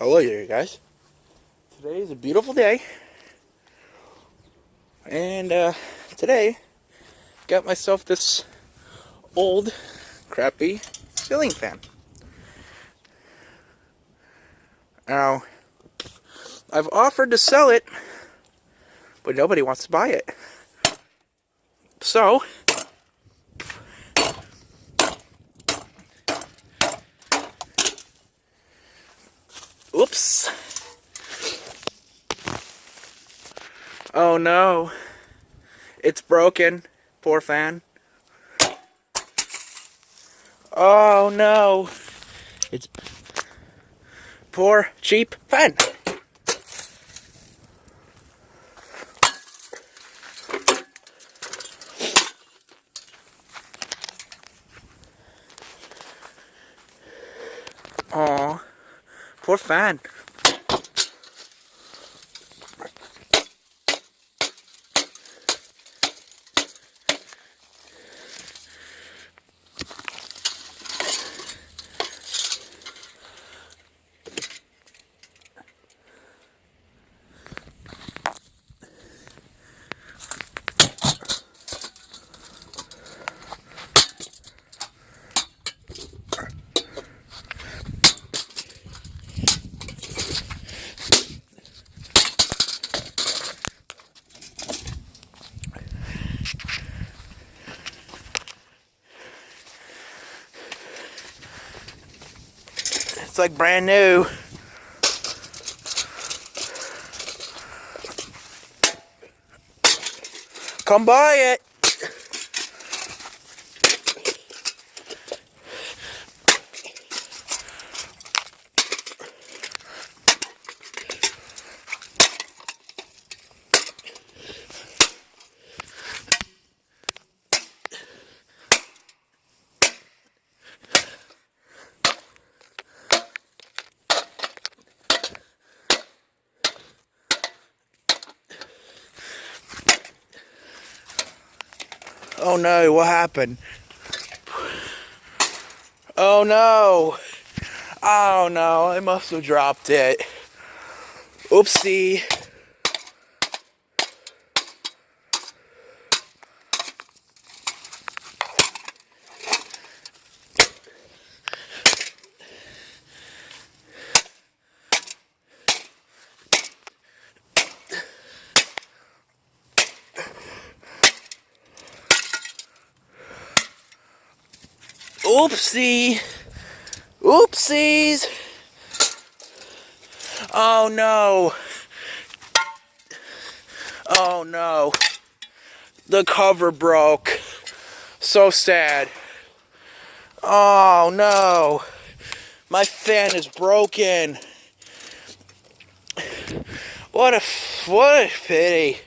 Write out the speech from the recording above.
Hello there, guys. Today is a beautiful day, and today got myself this old, crappy ceiling fan. Now, I've offered to sell it, but nobody wants to buy it. So, oops. Oh no, it's broken. Poor fan. Oh no, it's poor cheap fan. Aw, poor fan. It's like brand new. Come buy it. Oh no, what happened? Oh no. Oh no, I must have dropped it. Oopsie. Oopsie. Oopsies. Oh no. Oh no. The cover broke. So sad. Oh no. My fan is broken. What a pity.